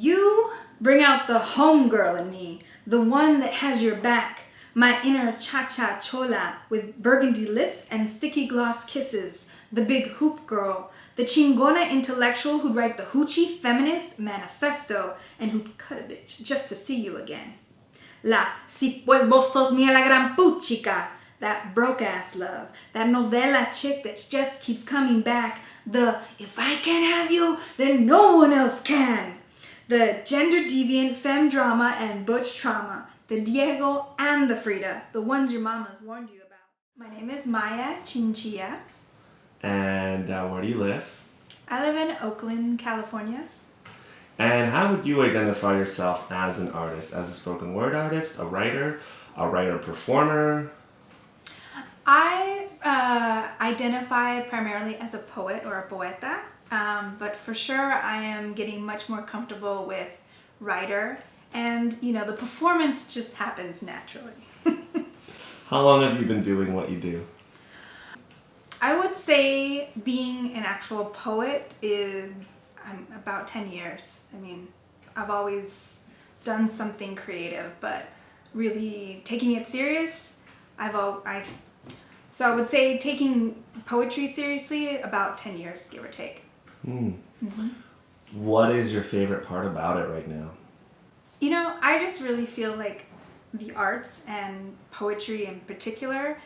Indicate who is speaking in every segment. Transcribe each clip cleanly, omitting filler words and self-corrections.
Speaker 1: You bring out the homegirl in me, the one that has your back, my inner cha-cha chola with burgundy lips and sticky gloss kisses, the big hoop girl, the chingona intellectual who'd write the hoochie feminist manifesto and who'd cut a bitch just to see you again. La si pues vos sos mía la gran puchica, that broke-ass love, that novela chick that just keeps coming back, the if I can't have you, then no one else can. The gender-deviant femme drama and butch trauma, the Diego and the Frida, the ones your mamas warned you about. My name is Maya Chinchilla.
Speaker 2: And where do you live?
Speaker 1: I live in Oakland, California.
Speaker 2: And how would you identify yourself as an artist? As a spoken word artist, a writer-performer?
Speaker 1: I identify primarily as a poet or a poeta, but for sure I am getting much more comfortable with writer, and the performance just happens naturally.
Speaker 2: How long have you been doing what you do?
Speaker 1: I would say being an actual poet is about 10 years. I mean, I've always done something creative, but really taking it serious, so I would say taking poetry seriously about 10 years, give or take. Mm-hmm.
Speaker 2: What is your favorite part about it right now?
Speaker 1: I just really feel like the arts and poetry in particular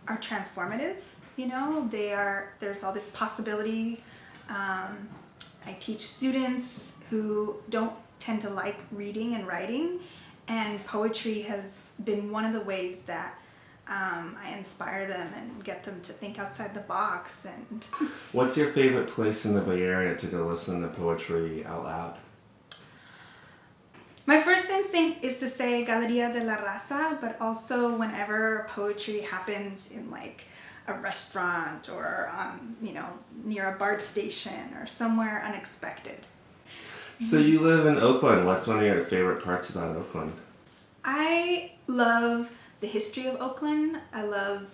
Speaker 1: are transformative. There's all this possibility. I teach students who don't tend to like reading and writing, and poetry has been one of the ways that I inspire them and get them to think outside the box. And
Speaker 2: what's your favorite place in the Bay Area to go listen to poetry out loud?
Speaker 1: My first instinct is to say Galeria de la Raza, but also whenever poetry happens in like a restaurant or near a BART station or somewhere unexpected.
Speaker 2: So you live in Oakland. What's one of your favorite parts about Oakland?
Speaker 1: I love the history of Oakland. I love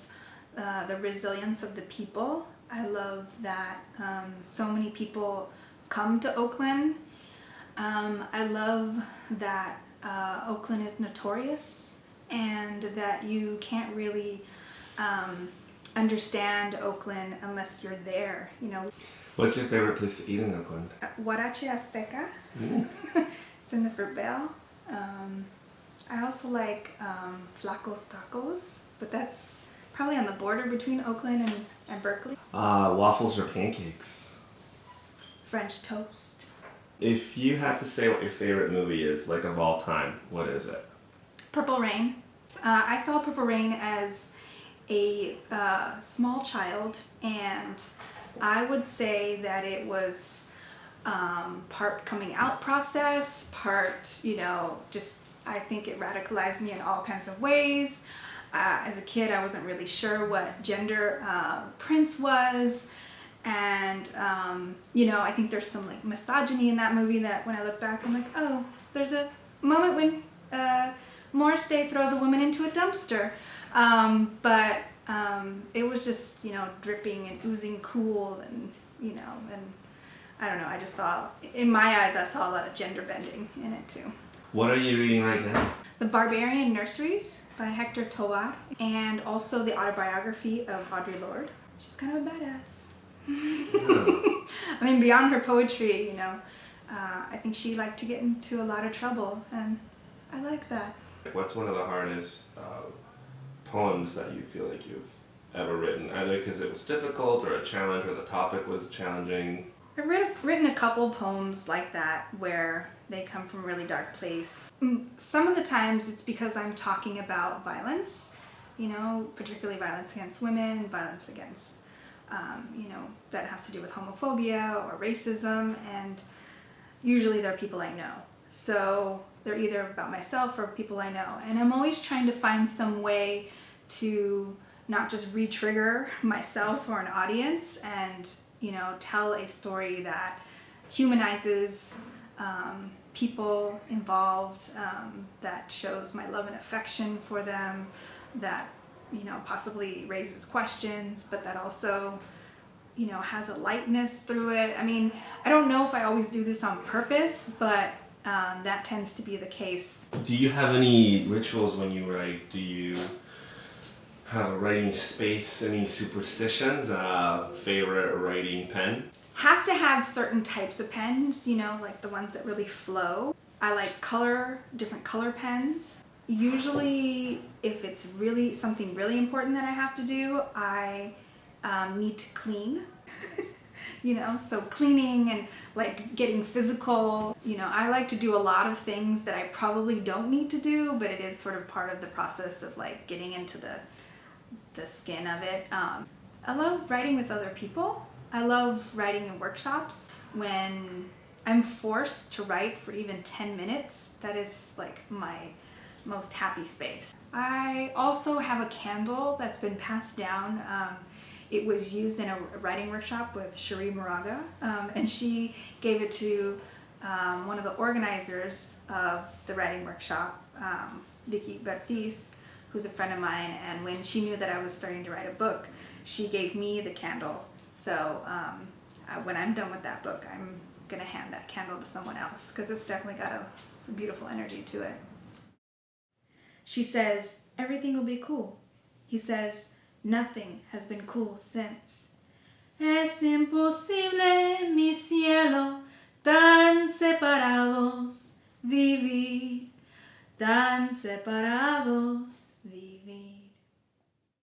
Speaker 1: the resilience of the people. I love that so many people come to Oakland. I love that Oakland is notorious and that you can't really understand Oakland unless you're there.
Speaker 2: What's your favorite place to eat in Oakland?
Speaker 1: Huarache Azteca. It's in the Fruit Bell. I also like Flacos Tacos, but that's probably on the border between Oakland and Berkeley.
Speaker 2: Waffles or pancakes?
Speaker 1: French toast.
Speaker 2: If you had to say what your favorite movie is, like of all time, what is it?
Speaker 1: Purple Rain. I saw Purple Rain as a small child, and I would say that it was part coming out process, part, I think it radicalized me in all kinds of ways. As a kid, I wasn't really sure what gender Prince was. And, I think there's some like misogyny in that movie that when I look back, I'm like, oh, there's a moment when Morris Day throws a woman into a dumpster. But it was just, dripping and oozing cool and I don't know, I just saw, in my eyes, I saw a lot of gender bending in it too.
Speaker 2: What are you reading right now?
Speaker 1: The Barbarian Nurseries by Hector Tovar, and also the autobiography of Audre Lorde. She's kind of a badass.
Speaker 2: Oh.
Speaker 1: I mean, beyond her poetry, I think she liked to get into a lot of trouble, and I like that.
Speaker 2: What's one of the hardest poems that you feel like you've ever written, either because it was difficult or a challenge or the topic was challenging?
Speaker 1: I've written a couple poems like that where they come from a really dark place. Some of the times it's because I'm talking about violence, particularly violence against women, violence against, that has to do with homophobia or racism, and usually they're people I know. So they're either about myself or people I know. And I'm always trying to find some way to not just re-trigger myself or an audience and, tell a story that humanizes people involved, that shows my love and affection for them, that, possibly raises questions, but that also, has a lightness through it. I mean, I don't know if I always do this on purpose, but that tends to be the case.
Speaker 2: Do you have any rituals when you write? Do you have a writing space? Any superstitions? Favorite writing pen?
Speaker 1: Have to have certain types of pens, you know, like the ones that really flow. I like different color pens. Usually, if it's really something really important that I have to do, I need to clean. You know, so cleaning and like getting physical. You know, I like to do a lot of things that I probably don't need to do, but it is sort of part of the process of like getting into the skin of it. I love writing with other people. I love writing in workshops. When I'm forced to write for even 10 minutes, that is like my most happy space. I also have a candle that's been passed down. It was used in a writing workshop with Cherie Moraga, and she gave it to one of the organizers of the writing workshop, Vicky Bertiz, who's a friend of mine, and when she knew that I was starting to write a book, she gave me the candle. So when I'm done with that book, I'm gonna hand that candle to someone else, because it's definitely got a beautiful energy to it. She says, everything will be cool. He says, nothing has been cool since. Es imposible, mi cielo, tan separados vivir, tan separados